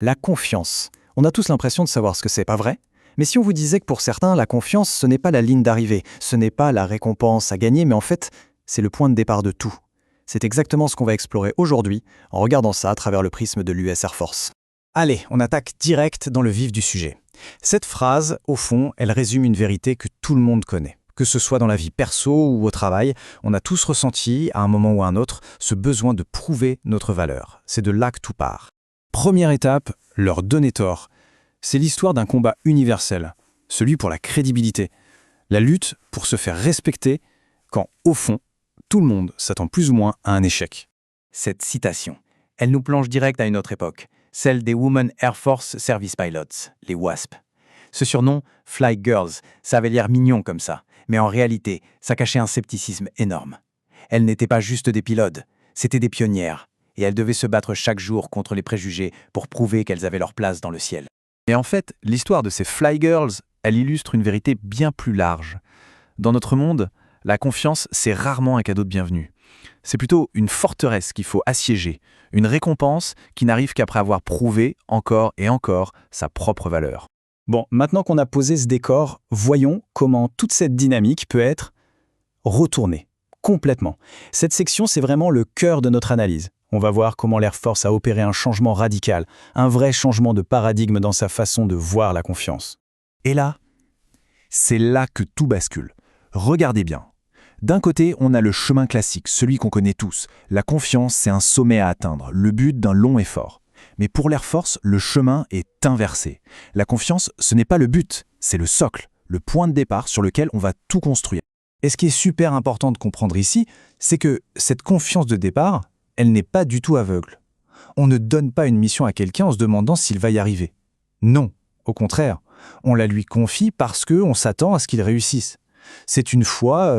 La confiance. On a tous l'impression de savoir ce que c'est, pas vrai? Mais si on vous disait que pour certains, la confiance, ce n'est pas la ligne d'arrivée, ce n'est pas la récompense à gagner, mais en fait, c'est le point de départ de tout. C'est exactement ce qu'on va explorer aujourd'hui, en regardant ça à travers le prisme de l'US Air Force. Allez, on attaque direct dans le vif du sujet. Cette phrase, au fond, elle résume une vérité que tout le monde connaît. Que ce soit dans la vie perso ou au travail, on a tous ressenti, à un moment ou à un autre, ce besoin de prouver notre valeur. C'est de là que tout part. Première étape, leur donner tort. C'est l'histoire d'un combat universel, celui pour la crédibilité. La lutte pour se faire respecter quand, au fond, tout le monde s'attend plus ou moins à un échec. Cette citation, elle nous plonge direct à une autre époque, celle des Women Air Force Service Pilots, les WASP. Ce surnom, Fly Girls, ça avait l'air mignon comme ça, mais en réalité, ça cachait un scepticisme énorme. Elles n'étaient pas juste des pilotes, c'étaient des pionnières, et elles devaient se battre chaque jour contre les préjugés pour prouver qu'elles avaient leur place dans le ciel. Et en fait, l'histoire de ces Fly Girls, elle illustre une vérité bien plus large. Dans notre monde, la confiance, c'est rarement un cadeau de bienvenue. C'est plutôt une forteresse qu'il faut assiéger, une récompense qui n'arrive qu'après avoir prouvé encore et encore sa propre valeur. Bon, maintenant qu'on a posé ce décor, voyons comment toute cette dynamique peut être retournée, complètement. Cette section, c'est vraiment le cœur de notre analyse. On va voir comment l'Air Force a opéré un changement radical, un vrai changement de paradigme dans sa façon de voir la confiance. Et là, c'est là que tout bascule. Regardez bien. D'un côté, on a le chemin classique, celui qu'on connaît tous. La confiance, c'est un sommet à atteindre, le but d'un long effort. Mais pour l'Air Force, le chemin est inversé. La confiance, ce n'est pas le but, c'est le socle, le point de départ sur lequel on va tout construire. Et ce qui est super important de comprendre ici, c'est que cette confiance de départ, elle n'est pas du tout aveugle. On ne donne pas une mission à quelqu'un en se demandant s'il va y arriver. Non, au contraire, on la lui confie parce qu'on s'attend à ce qu'il réussisse. C'est une foi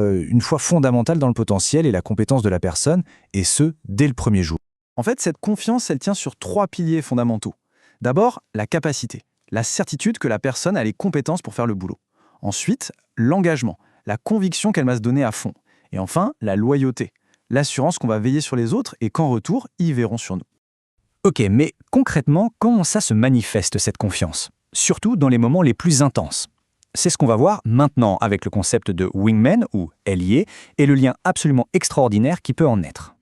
fondamentale dans le potentiel et la compétence de la personne, et ce, dès le premier jour. En fait, cette confiance, elle tient sur 3 piliers fondamentaux. D'abord, la capacité, la certitude que la personne a les compétences pour faire le boulot. Ensuite, l'engagement, la conviction qu'elle va se donner à fond. Et enfin, la loyauté, l'assurance qu'on va veiller sur les autres et qu'en retour, ils verront sur nous. Ok, mais concrètement, comment ça se manifeste cette confiance? Surtout dans les moments les plus intenses. C'est ce qu'on va voir maintenant avec le concept de wingman ou ailier et le lien absolument extraordinaire qui peut en naître.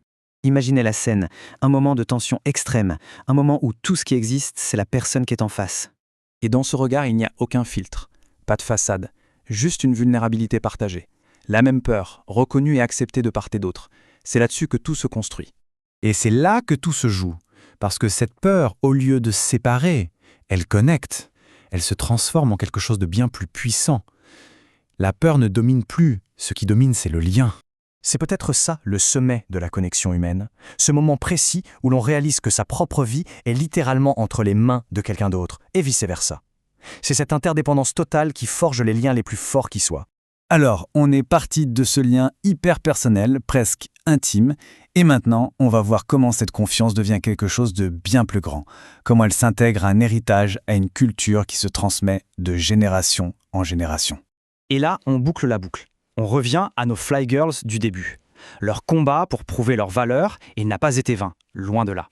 Imaginez la scène, un moment de tension extrême, un moment où tout ce qui existe, c'est la personne qui est en face. Et dans ce regard, il n'y a aucun filtre, pas de façade, juste une vulnérabilité partagée. La même peur, reconnue et acceptée de part et d'autre. C'est là-dessus que tout se construit. Et c'est là que tout se joue, parce que cette peur, au lieu de séparer, elle connecte, elle se transforme en quelque chose de bien plus puissant. La peur ne domine plus, ce qui domine, c'est le lien. C'est peut-être ça le sommet de la connexion humaine, ce moment précis où l'on réalise que sa propre vie est littéralement entre les mains de quelqu'un d'autre, et vice-versa. C'est cette interdépendance totale qui forge les liens les plus forts qui soient. Alors, on est parti de ce lien hyper personnel, presque intime, et maintenant, on va voir comment cette confiance devient quelque chose de bien plus grand, comment elle s'intègre à un héritage, à une culture qui se transmet de génération en génération. Et là, on boucle la boucle. On revient à nos Fly Girls du début. Leur combat pour prouver leur valeur, il n'a pas été vain, loin de là.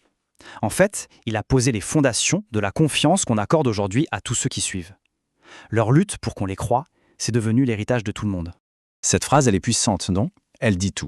En fait, il a posé les fondations de la confiance qu'on accorde aujourd'hui à tous ceux qui suivent. Leur lutte pour qu'on les croie, c'est devenu l'héritage de tout le monde. Cette phrase, elle est puissante, non? Elle dit tout.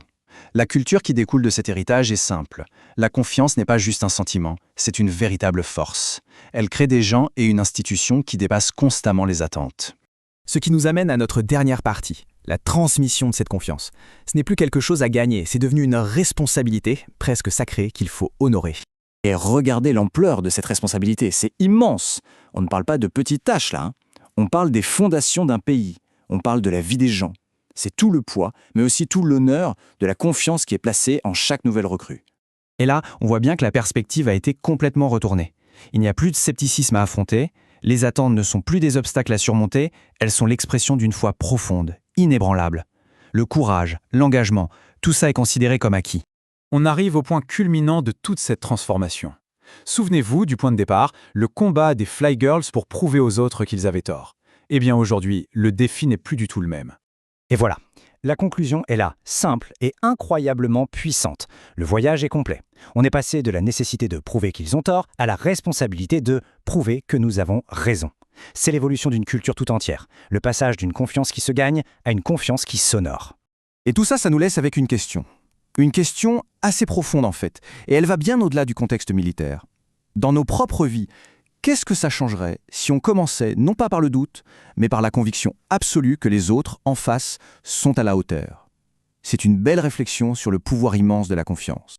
La culture qui découle de cet héritage est simple. La confiance n'est pas juste un sentiment, c'est une véritable force. Elle crée des gens et une institution qui dépassent constamment les attentes. Ce qui nous amène à notre dernière partie, la transmission de cette confiance. Ce n'est plus quelque chose à gagner, c'est devenu une responsabilité presque sacrée qu'il faut honorer. Et regardez l'ampleur de cette responsabilité, c'est immense. On ne parle pas de petites tâches là, On parle des fondations d'un pays, on parle de la vie des gens. C'est tout le poids, mais aussi tout l'honneur de la confiance qui est placée en chaque nouvelle recrue. Et là, on voit bien que la perspective a été complètement retournée. Il n'y a plus de scepticisme à affronter, les attentes ne sont plus des obstacles à surmonter, elles sont l'expression d'une foi profonde, inébranlable. Le courage, l'engagement, tout ça est considéré comme acquis. On arrive au point culminant de toute cette transformation. Souvenez-vous du point de départ, le combat des Fly Girls pour prouver aux autres qu'ils avaient tort. Eh bien aujourd'hui, le défi n'est plus du tout le même. Et voilà, la conclusion est là, simple et incroyablement puissante. Le voyage est complet. On est passé de la nécessité de prouver qu'ils ont tort à la responsabilité de prouver que nous avons raison. C'est l'évolution d'une culture tout entière, le passage d'une confiance qui se gagne à une confiance qui s'honore. Et tout ça, ça nous laisse avec une question. Une question assez profonde en fait, et elle va bien au-delà du contexte militaire. Dans nos propres vies, qu'est-ce que ça changerait si on commençait non pas par le doute, mais par la conviction absolue que les autres en face sont à la hauteur? C'est une belle réflexion sur le pouvoir immense de la confiance.